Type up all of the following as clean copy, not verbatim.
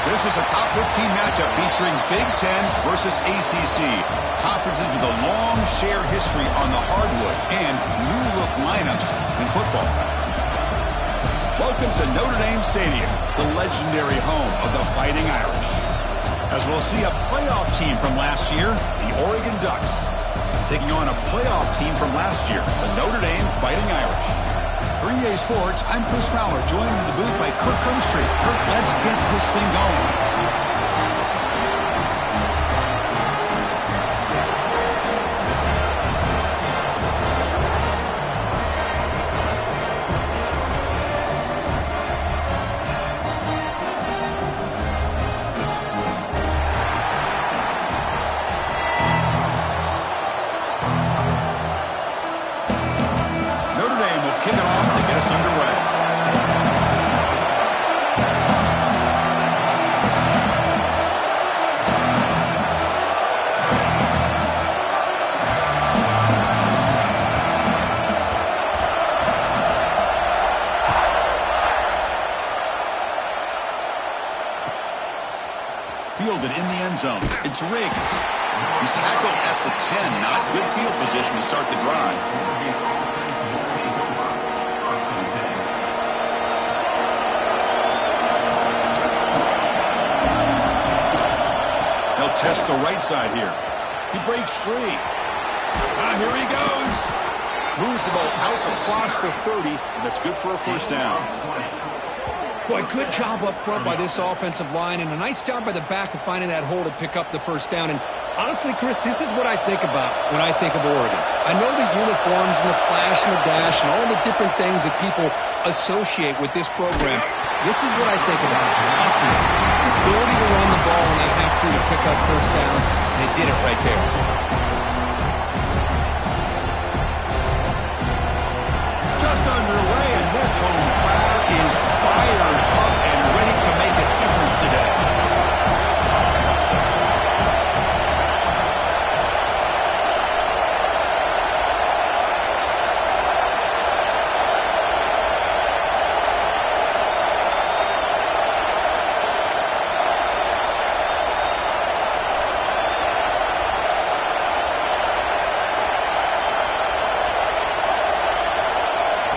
This is a top 15 matchup featuring Big Ten versus ACC. Conferences with a long shared history on the hardwood and new-look lineups in football. Welcome to Notre Dame Stadium, the legendary home of the Fighting Irish. As we'll see a playoff team from last year, the Oregon Ducks, taking on a playoff team from last year, the Notre Dame Fighting Irish. For EA Sports, I'm Chris Fowler, joined in the booth by Kirk Hermstreet. Kirk, let's get this thing going. Fielded in the end zone. It's Riggs. He's tackled at the 10. Not good field position to start the drive. They'll test the right side here. He breaks free. Here he goes. Moves the ball out across the 30, and that's good for a first down. Boy, good job up front by this offensive line, and a nice job by the back of finding that hole to pick up the first down. And honestly, Chris, this is what I think about when I think of Oregon. I know the uniforms and the flash and the dash and all the different things that people associate with this program. This is what I think about: toughness, ability to run the ball when they have to pick up first downs. They did it right there. Just underway, and this home crowd is fired up and ready to make a difference today.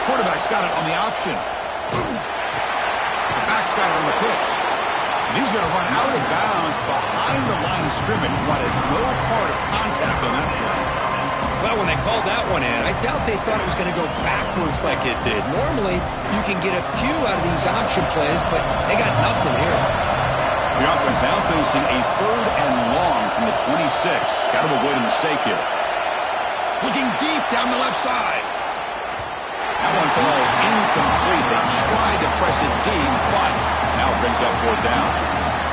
Quarterback's got it on the option. The back's got it on the pitch. And he's going to run out of bounds behind the line of scrimmage. Wanted no part of contact on that play. Well, when they called that one in, I doubt they thought it was going to go backwards like it did. Normally, you can get a few out of these option plays, but they got nothing here. The offense now facing a 3rd and long from the 26. Got to avoid a mistake here. Looking deep down the left side. That one falls incomplete. They tried to press it deep, but now it brings up 4th down.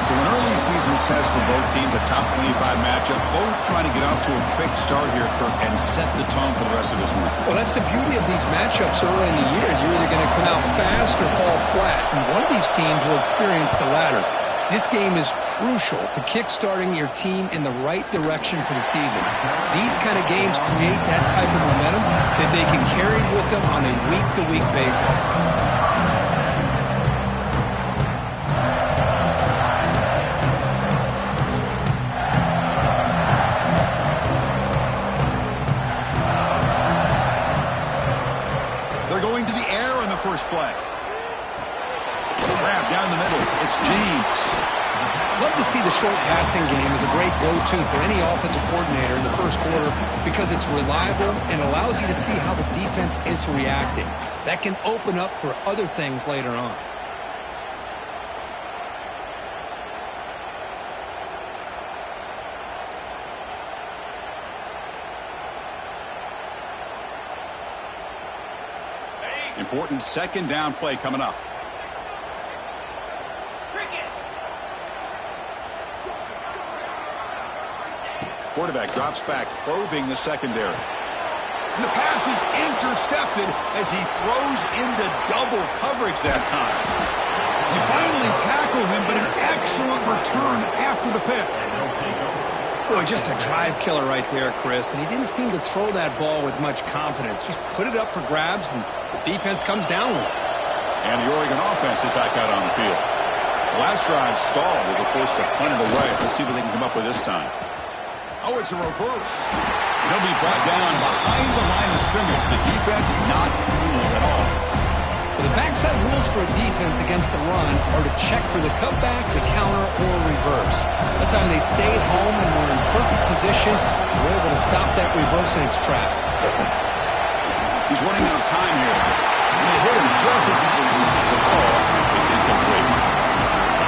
So an early season test for both teams, a top 25 matchup, both trying to get off to a quick start here, Kirk, and set the tone for the rest of this one. Well, that's the beauty of these matchups early in the year. You're either going to come out fast or fall flat, and one of these teams will experience the latter. This game is crucial to kick-starting your team in the right direction for the season. These kind of games create that type of momentum that they can carry with them on a week-to-week basis. They're going to the air on the first play. Grab down the middle. It's James. Love to see the short passing game as a great go-to for any offensive coordinator in the first quarter because it's reliable and allows you to see how the defense is reacting. That can open up for other things later on. Important 2nd down play coming up. Quarterback drops back, probing the secondary. And the pass is intercepted as he throws into double coverage that time. You finally tackle him, but an excellent return after the pick. Boy, just a drive killer right there, Chris. And he didn't seem to throw that ball with much confidence. Just put it up for grabs, and the defense comes down with it. And the Oregon offense is back out on the field. The last drive stalled. They were forced to punt it away. Let's see what they can come up with this time. Oh, it's a reverse. He'll be brought down behind the line of scrimmage. The defense not fooled at all. Well, the backside rules for a defense against the run are to check for the cutback, the counter, or reverse. That time they stayed home and were in perfect position. They were able to stop that reverse in its track. He's running out of time here. And they hit him just as he releases the ball. It's incomplete.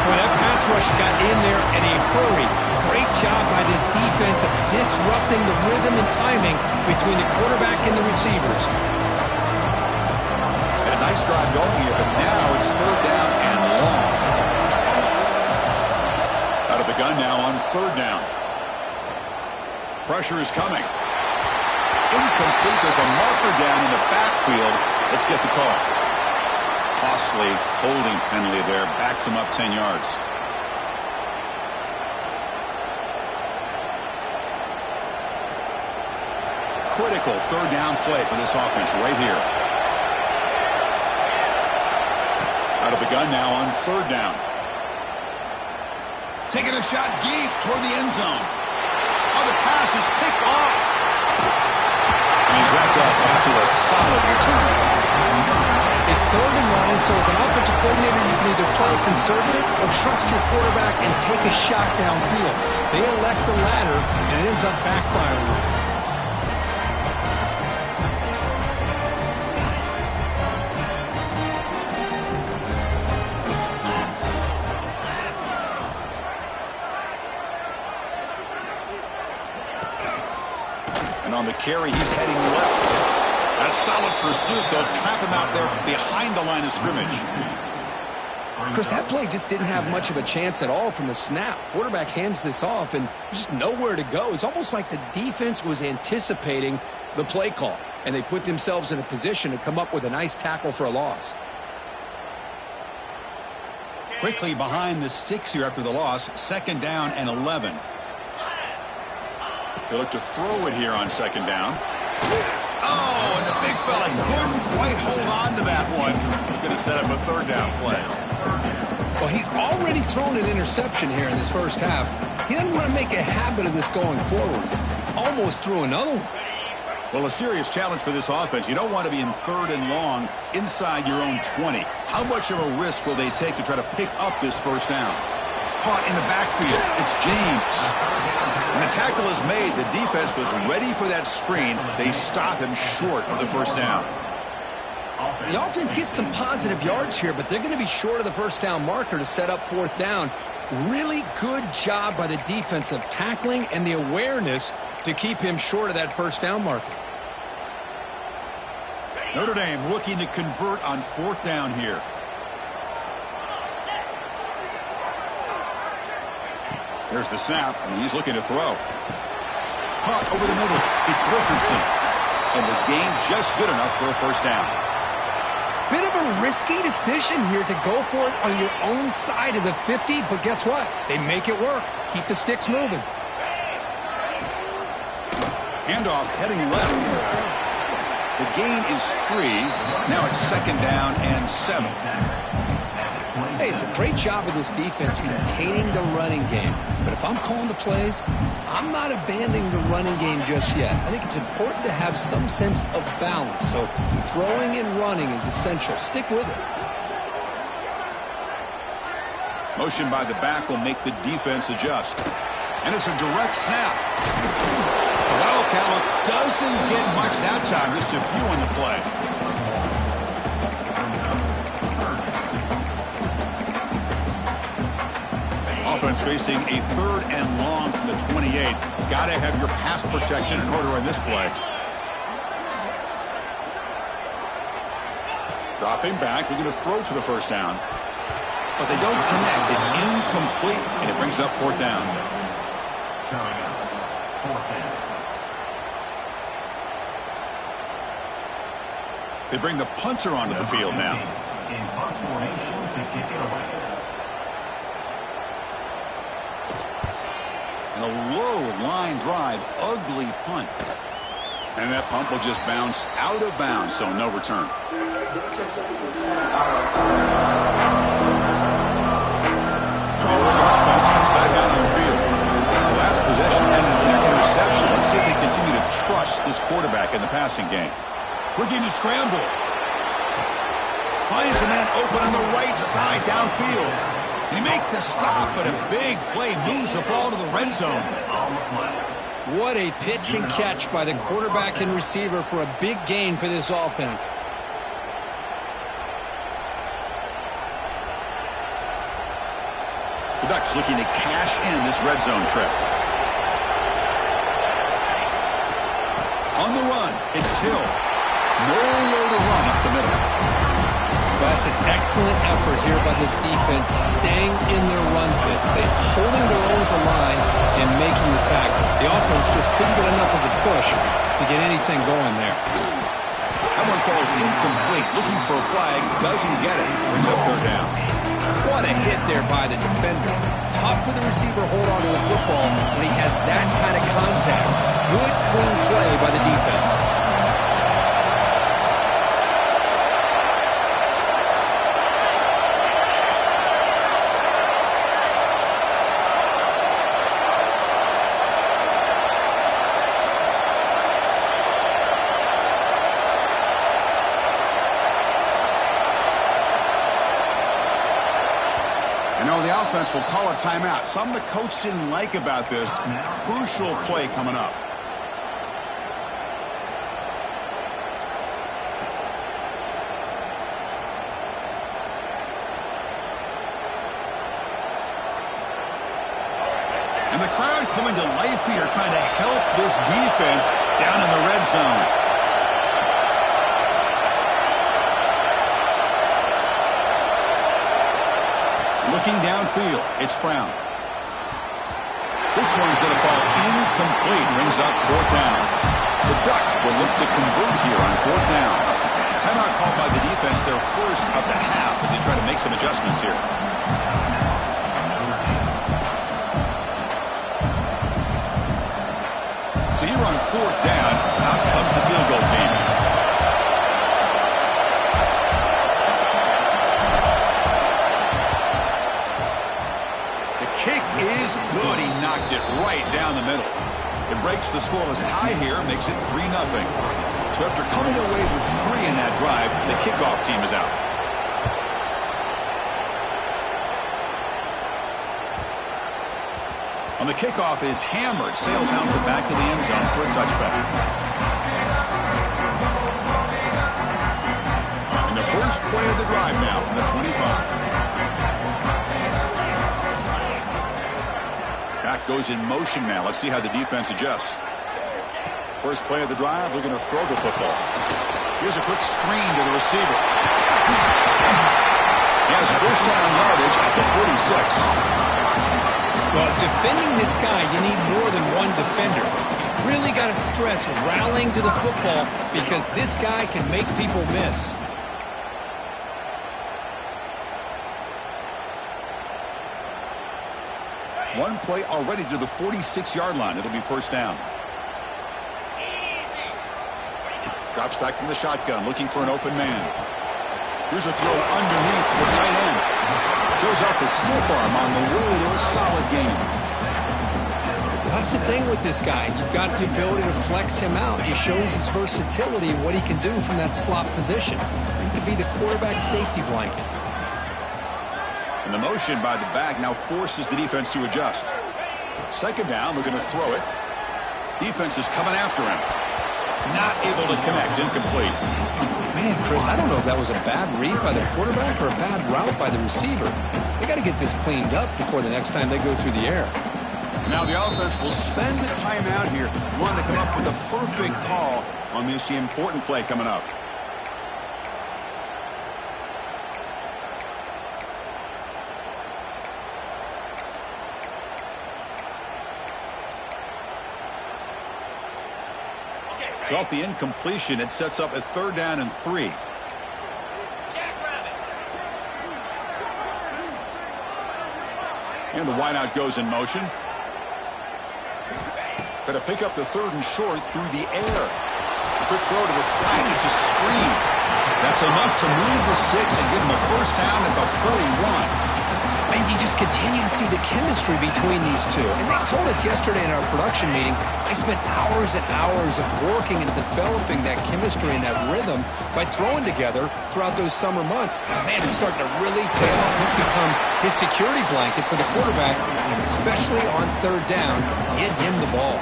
Well, that pass rush got in there in a hurry. Great job by this defense of disrupting the rhythm and timing between the quarterback and the receivers. And a nice drive going here, but now it's third down and long. Out of the gun now on third down. Pressure is coming. Incomplete. There's a marker down in the backfield. Let's get the call. Costly holding penalty there. Backs him up 10 yards. Critical third down play for this offense right here. Out of the gun now on third down. Taking a shot deep toward the end zone. Oh, the pass is picked off. And he's wrapped up after a solid return. It's third and long, so as an offensive coordinator, you can either play it conservative or trust your quarterback and take a shot downfield. They elect the latter, and it ends up backfiring. And on the carry, he's heading left. That solid pursuit. They'll trap him out there behind the line of scrimmage. Chris, that play just didn't have much of a chance at all from the snap. Quarterback hands this off, and there's just nowhere to go. It's almost like the defense was anticipating the play call, and they put themselves in a position to come up with a nice tackle for a loss. Quickly behind the sticks here after the loss. Second down and 11. They look to throw it here on second down. Oh, and the big fella couldn't quite hold on to that one. He's going to set up a third down play. Well, he's already thrown an interception here in this first half. He doesn't want to make a habit of this going forward. Almost threw another one. Well, a serious challenge for this offense. You don't want to be in third and long inside your own 20. How much of a risk will they take to try to pick up this first down? Caught in the backfield. It's James. When the tackle is made, the defense was ready for that screen. They stop him short of the first down. The offense gets some positive yards here, but they're going to be short of the first down marker to set up fourth down. Really good job by the defense of tackling and the awareness to keep him short of that first down marker. Notre Dame looking to convert on fourth down here. There's the snap, and he's looking to throw. Caught over the middle. It's Richardson. And the game just good enough for a first down. Bit of a risky decision here to go for it on your own side of the 50, but guess what? They make it work. Keep the sticks moving. Handoff heading left. The gain is 3. Now it's second down and 7. Hey, it's a great job of this defense containing the running game. But if I'm calling the plays, I'm not abandoning the running game just yet. I think it's important to have some sense of balance. So throwing and running is essential. Stick with it. Motion by the back will make the defense adjust. And it's a direct snap. The Wildcat look doesn't get much that time. Just a few on the play. Offense facing a third and long from the 28. Got to have your pass protection in order in this play. Dropping back, looking to throw for the first down. But they don't connect. It's incomplete, and it brings up fourth down. They bring the punter onto the field now. In punt formation to kick it away. And a low line drive, ugly punt. And that punt will just bounce out of bounds, so no return. the Oregon offense comes back out on the field. The last possession ended in an interception. Let's see if they continue to trust this quarterback in the passing game. Looking to scramble. Finds a man open on the right side downfield. They make the stop, but a big play moves the ball to the red zone. What a pitch and catch by the quarterback and receiver for a big gain for this offense. The Ducks looking to cash in this red zone trip. On the run, it's Hill. Nowhere to run up the middle. That's an excellent effort here by this defense, staying in their run fits. They're holding their own at the line and making the tackle. The offense just couldn't get enough of a push to get anything going there. That one falls incomplete. Looking for a flag, doesn't get it. Brings up third down. What a hit there by the defender. Tough for the receiver to hold on to the football when he has that kind of contact. Good, clean play by the defense. The offense will call a timeout. Something the coach didn't like about this crucial play coming up. And the crowd coming to life here, trying to help this defense down in the red zone. Looking downfield, it's Brown. This one's going to fall incomplete. Brings up fourth down. The Ducks will look to convert here on fourth down. Timeout called by the defense, their first of the half, as they try to make some adjustments here. So here on fourth down, out comes the field goal team. Kick is good. He knocked it right down the middle. It breaks the scoreless tie here, makes it 3-0. So after coming away with 3 in that drive, the kickoff team is out. On the kickoff is hammered, sails out the back of the end zone for a touchback. And the first play of the drive now from the 25. Back goes in motion now. Let's see how the defense adjusts. First play of the drive, they're going to throw the football. Here's a quick screen to the receiver. He has first down yardage at the 46. Well, defending this guy, you need more than one defender. You really got to stress rallying to the football because this guy can make people miss. One play already to the 46-yard line. It'll be first down. Drops back from the shotgun, looking for an open man. Here's a throw underneath the tight end. Shows off the stiff arm on the way to a solid game. That's the thing with this guy. You've got the ability to flex him out. He shows his versatility, what he can do from that slot position. He could be the quarterback safety blanket. And the motion by the back now forces the defense to adjust. Second down, looking to throw it. Defense is coming after him. Not able to connect, incomplete. Man, Chris, I don't know if that was a bad read by the quarterback or a bad route by the receiver. They got to get this cleaned up before the next time they go through the air. Now the offense will spend the timeout here. Want to come up with a perfect call on this important play coming up. So off the incompletion, it sets up a third down and 3. And the wideout goes in motion. Got to pick up the third and short through the air. Quick throw to the flat. It's a screen. That's enough to move the sticks and give them the first down at the 41. And you just continue to see the chemistry between these two. And they told us yesterday in our production meeting, they spent hours and hours of working and developing that chemistry and that rhythm by throwing together throughout those summer months. And man, it's starting to really pay off. It's become his security blanket for the quarterback, and especially on third down, get him the ball.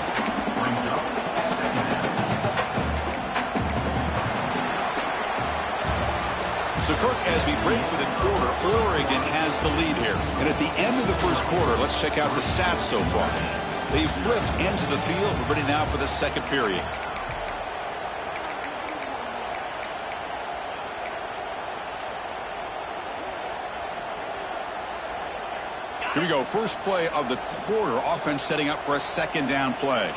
So, Kirk, as we break for the quarter, Oregon has the lead here. And at the end of the first quarter, let's check out the stats so far. They've flipped into the field. We're ready now for the second period. Here we go. First play of the quarter. Offense setting up for a second down play.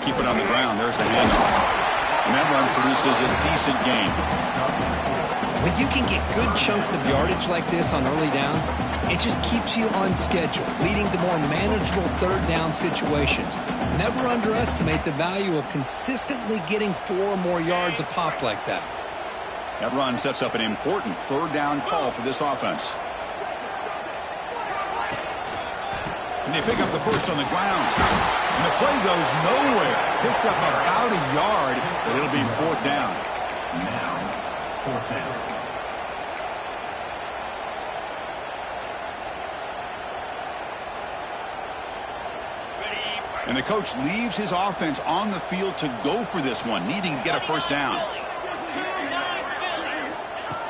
Keep it on the ground. There's the handoff. And that run produces a decent gain. When you can get good chunks of yardage like this on early downs, it just keeps you on schedule, leading to more manageable third down situations. Never underestimate the value of consistently getting 4 or more yards a pop like that. That run sets up an important third down call for this offense. And they pick up the first on the ground. And the play goes nowhere. Picked up about a yard, but it'll be fourth down. Now, fourth down. And the coach leaves his offense on the field to go for this one, needing to get a first down.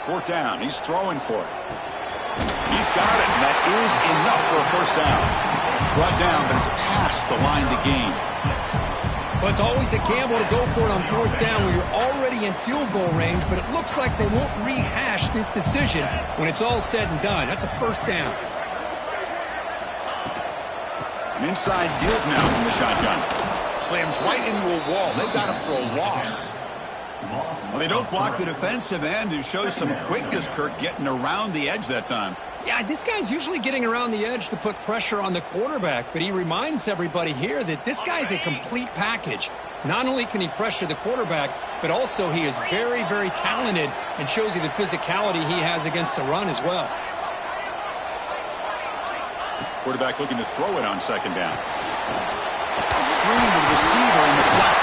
Fourth down. He's throwing for it. He's got it, and that is enough for a first down. Brought down, but it's past the line to gain. Well, it's always a gamble to go for it on fourth down where you're already in field goal range, but it looks like they won't rehash this decision when it's all said and done. That's a first down. An inside give now from the shotgun. Slams right into a wall. They've got him for a loss. Well, they don't block the defensive end and show some quickness, Kirk, getting around the edge that time. Yeah, this guy's usually getting around the edge to put pressure on the quarterback, but he reminds everybody here that this guy's a complete package. Not only can he pressure the quarterback, but also he is very, very talented and shows you the physicality he has against the run as well. Quarterback looking to throw it on second down. Screen to the receiver in the flat.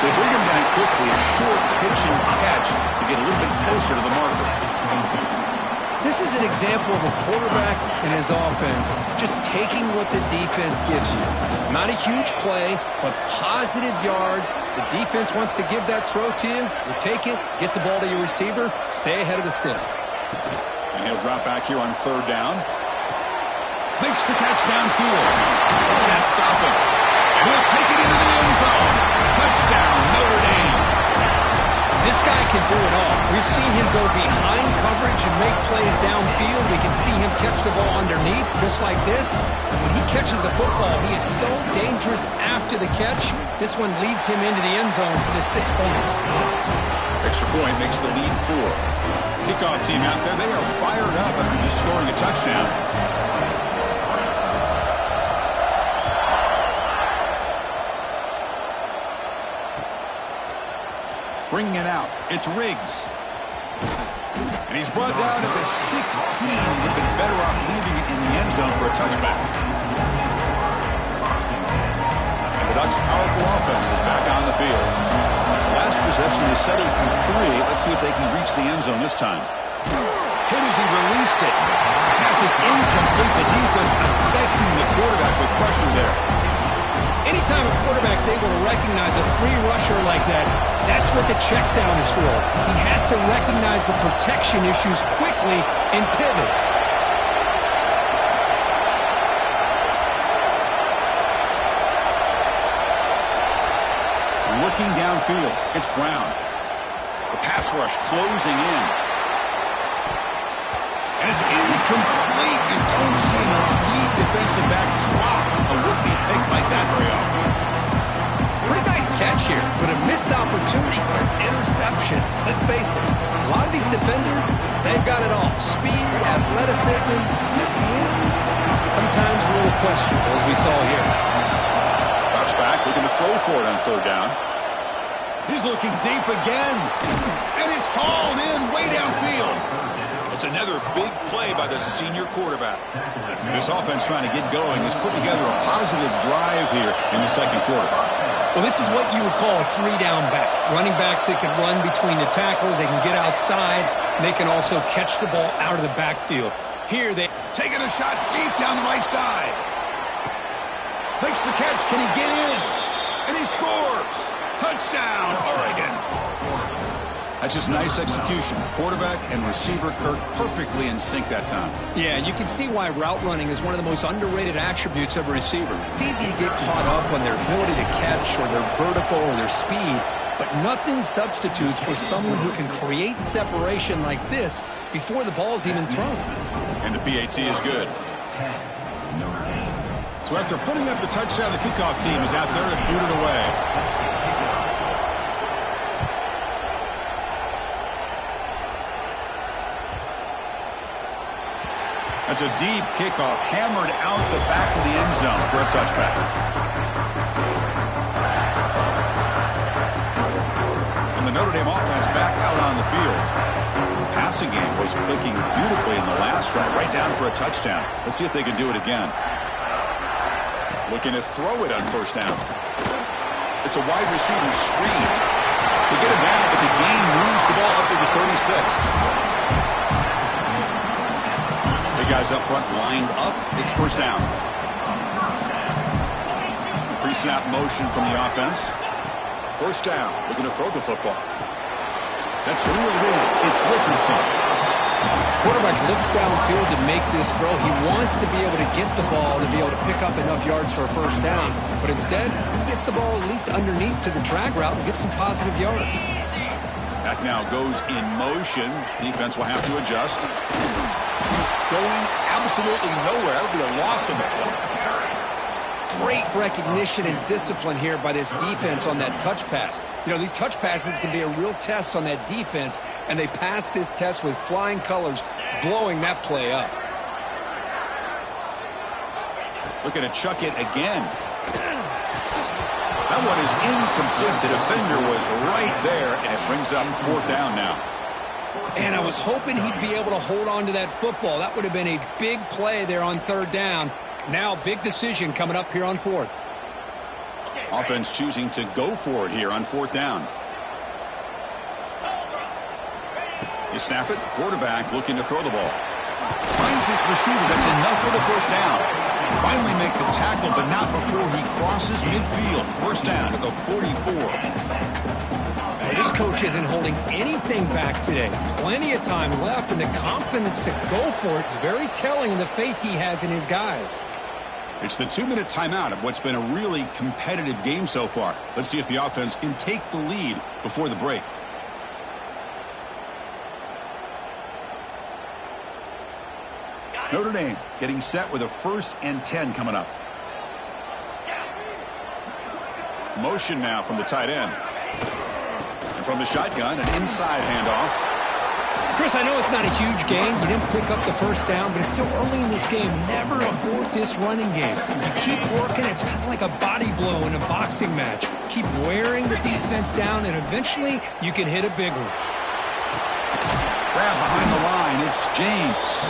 They bring him down quickly, a short pitch and catch to get a little bit closer to the marker. This is an example of a quarterback and his offense just taking what the defense gives you. Not a huge play, but positive yards. The defense wants to give that throw to you. You take it, get the ball to your receiver, stay ahead of the sticks. And he'll drop back here on third down. Makes the catch downfield. They can't stop him. He'll take it into the end zone. Touchdown, Notre Dame. This guy can do it all. We've seen him go behind coverage and make plays downfield. We can see him catch the ball underneath, just like this. And when he catches a football, he is so dangerous after the catch. This one leads him into the end zone for the 6 points. Extra point makes the lead 4. Kickoff team out there, they are fired up after just scoring a touchdown. Bringing it out, it's Riggs. And he's brought down at the 16. Would have been better off leaving it in the end zone for a touchback. And the Ducks' powerful offense is back on the field. Last possession is settled for 3. Let's see if they can reach the end zone this time. Hit as he released it. Pass is incomplete. The defense affecting the quarterback with pressure there. Anytime a quarterback's able to recognize a free rusher like that, that's what the check down is for. He has to recognize the protection issues quickly and pivot. Looking downfield, it's Brown. The pass rush closing in. And it's incomplete. You don't see an elite defensive back drop a would-be pick like that very often. Pretty nice catch here, but a missed opportunity for an interception. Let's face it, a lot of these defenders, they've got it all. Speed, athleticism, their hands, sometimes a little questionable, as we saw here. Drops back, looking to throw for it on third down. He's looking deep again. And it's hauled in way downfield. It's another big play by the senior quarterback. This offense trying to get going has put together a positive drive here in the second quarter. Well, this is what you would call a three-down back. Running backs, they can run between the tackles, they can get outside, and they can also catch the ball out of the backfield. Here they... Taking a shot deep down the right side. Makes the catch. Can he get in? And he scores. Touchdown, Oregon. That's just nice execution. Quarterback and receiver Kirk perfectly in sync that time. Yeah, you can see why route running is one of the most underrated attributes of a receiver. It's easy to get caught up on their ability to catch or their vertical or their speed, but nothing substitutes for someone who can create separation like this before the ball is even thrown. And the PAT is good. So after putting up the touchdown, the kickoff team is out there to boot it away. That's a deep kickoff, hammered out the back of the end zone for a touchback. And the Notre Dame offense back out on the field. Passing game was clicking beautifully in the last drive, right down for a touchdown. Let's see if they can do it again. Looking to throw it on first down. It's a wide receiver screen. They get it down, but the gain moves the ball up to the 36. Guys up front lined up. It's first down. Pre-snap motion from the offense. First down. Looking to throw the football. That's reeled in. It's Richardson. Quarterback looks downfield to make this throw. He wants to be able to get the ball to be able to pick up enough yards for a first down. But instead, he gets the ball at least underneath to the drag route and gets some positive yards. That now goes in motion. Defense will have to adjust. Going absolutely nowhere. It'll be a loss of it. Great recognition and discipline here by this defense on that touch pass. You know, these touch passes can be a real test on that defense, and they pass this test with flying colors, blowing that play up. Looking to chuck it again. That one is incomplete. The defender was right there, and it brings up fourth down now. And I was hoping he'd be able to hold on to that football. That would have been a big play there on third down. Now, big decision coming up here on fourth. Offense choosing to go for it here on fourth down. You snap it. Quarterback looking to throw the ball. Finds his receiver. That's enough for the first down. Finally make the tackle, but not before he crosses midfield. First down at the 44. This coach isn't holding anything back today. Plenty of time left, and the confidence to go for it is very telling in the faith he has in his guys. It's the 2-minute timeout of what's been a really competitive game so far. Let's see if the offense can take the lead before the break. Notre Dame getting set with a 1st and 10 coming up. Motion now from the tight end. From the shotgun, an inside handoff. Chris, I know it's not a huge gain. You didn't pick up the first down, but it's still early in this game. Never abort this running game. You keep working. It's kind of like a body blow in a boxing match. Keep wearing the defense down, and eventually you can hit a big one. Grab behind the line. It's James.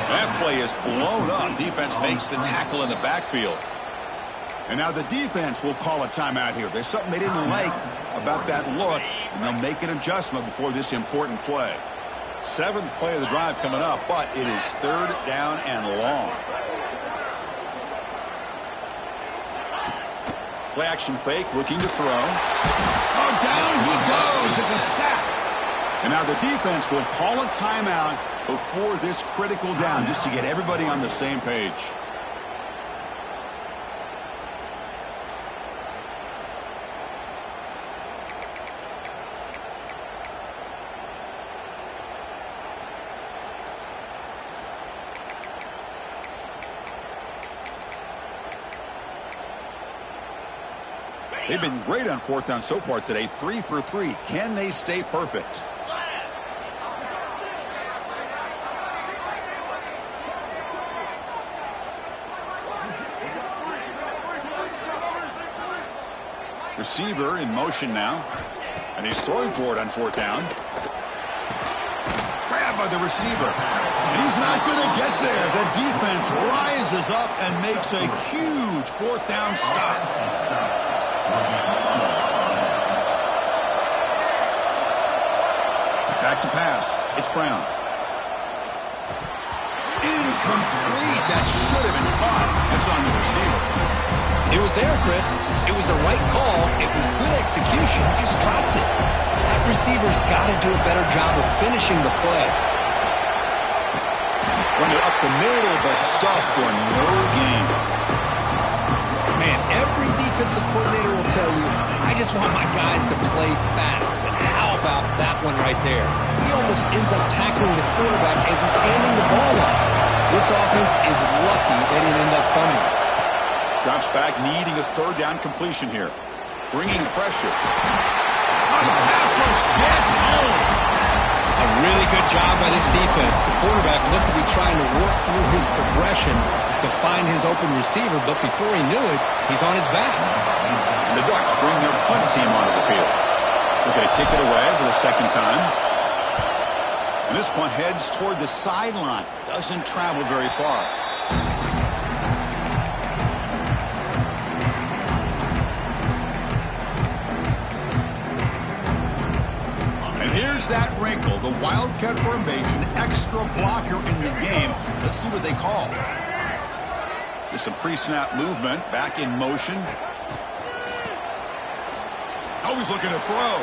That play is blown up. Defense makes the tackle in the backfield. And now the defense will call a timeout here. There's something they didn't like about that look, and they'll make an adjustment before this important play. 7th play of the drive coming up, but it is third down and long. Play action fake, looking to throw. Oh, down he goes. It's a sack. And now the defense will call a timeout before this critical down, just to get everybody on the same page. They've been great on fourth down so far today. 3 for 3. Can they stay perfect? Receiver in motion now. And he's throwing for it on fourth down. Grab grabbed by the receiver. And he's not going to get there. The defense rises up and makes a huge fourth down stop. Back to pass. It's Brown. Incomplete. That should have been caught. That's on the receiver. It was there, Chris. It was the right call. It was good execution. He just dropped it. That receiver's got to do a better job of finishing the play. Run it up the middle, but stuffed for no gain. Man, every defensive coordinator will tell you, I just want my guys to play fast. And how about that one right there? He almost ends up tackling the quarterback as he's handing the ball off. This offense is lucky they didn't end up fumbling. Drops back, needing a third down completion here. Bringing pressure. The pass rush gets home. A really good job by this defense. The quarterback looked to be trying to work through his progressions to find his open receiver, but before he knew it, he's on his back. And the Ducks bring their punt team onto the field. They're going to kick it away for the second time. And this punt heads toward the sideline. Doesn't travel very far. Here's that wrinkle, the Wildcat formation, extra blocker in the game. Let's see what they call. Just some pre-snap movement, back in motion. Always looking to throw.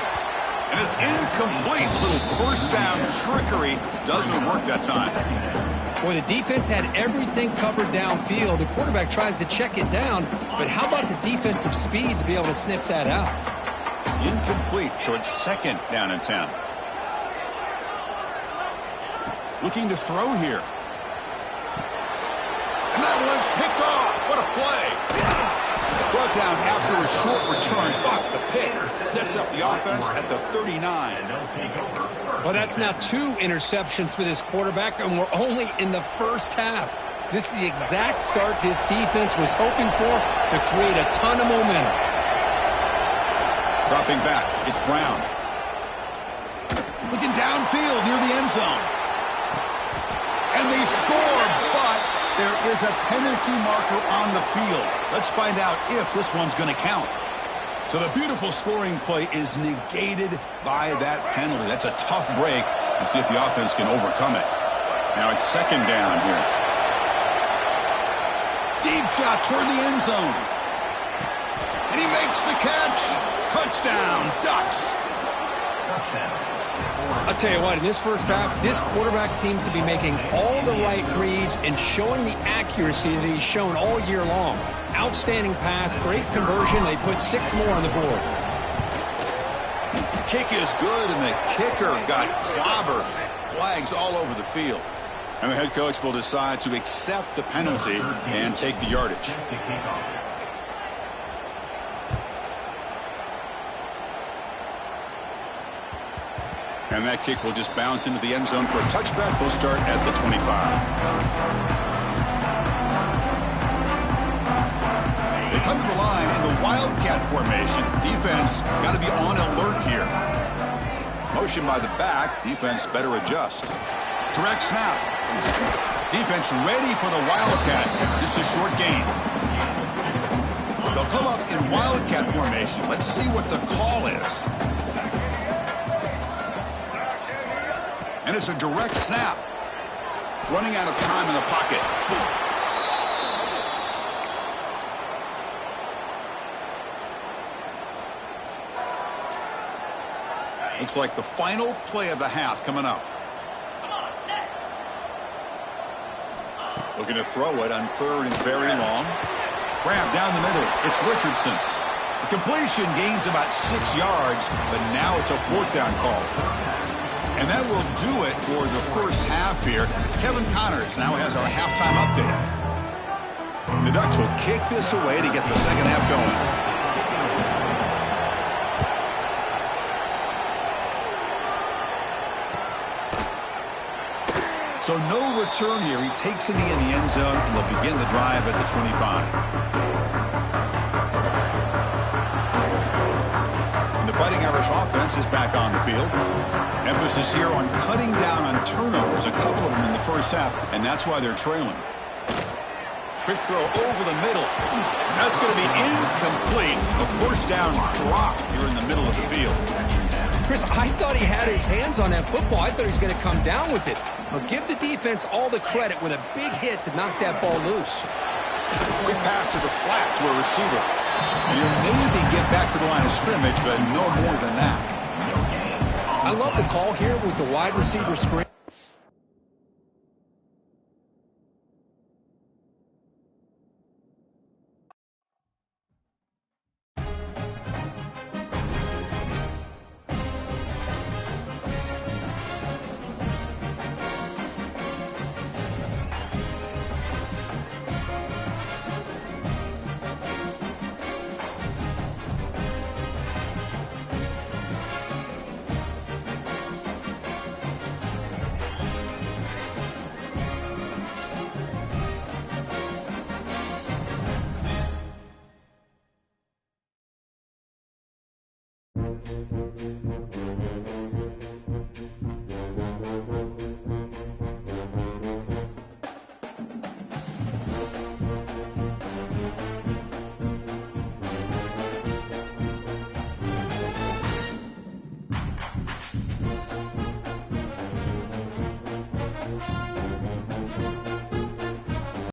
And it's incomplete. Little first down trickery doesn't work that time. Boy, the defense had everything covered downfield. The quarterback tries to check it down, but how about the defensive speed to be able to sniff that out? Incomplete, so it's second down and 10. Looking to throw here. And that one's picked off. What a play. Brought down after a short return, but the pick sets up the offense at the 39. Well, that's now 2 interceptions for this quarterback, and we're only in the first half. This is the exact start this defense was hoping for to create a ton of momentum. Dropping back, it's Brown. Looking downfield near the end zone. And they score, but there is a penalty marker on the field. Let's find out if this one's going to count. So the beautiful scoring play is negated by that penalty. That's a tough break. Let's see if the offense can overcome it. Now it's second down here. Deep shot toward the end zone. And he makes the catch. Touchdown, Ducks. I'll tell you what, in this first half, this quarterback seems to be making all the right reads and showing the accuracy that he's shown all year long. Outstanding pass, great conversion. They put 6 more on the board. Kick is good, and the kicker got clobbered. Flags all over the field. And the head coach will decide to accept the penalty and take the yardage. And that kick will just bounce into the end zone for a touchback. We'll start at the 25. They come to the line in the Wildcat formation. Defense got to be on alert here. Motion by the back. Defense better adjust. Direct snap. Defense ready for the Wildcat. Just a short gain. They'll come up in Wildcat formation. Let's see what the call is. And it's a direct snap. Running out of time in the pocket. Looks like the final play of the half coming up. Looking to throw it on third and very long. Grab down the middle. It's Richardson. The completion gains about 6 yards, but now it's a fourth down call. And that will do it for the first half here. Kevin Connors now has our halftime update. And the Ducks will kick this away to get the second half going. So no return here. He takes it in the end zone, and they'll begin the drive at the 25. In the Fighting Irish offense is back on the field. Emphasis here on cutting down on turnovers, a couple of them in the first half, and that's why they're trailing. Quick throw over the middle. That's going to be incomplete. A first down drop here in the middle of the field. Chris, I thought he had his hands on that football. I thought he was going to come down with it. But give the defense all the credit with a big hit to knock that ball loose. Quick pass to the flat to a receiver. And he'll maybe get back to the line of scrimmage, but no more than that. I love the call here with the wide receiver screen.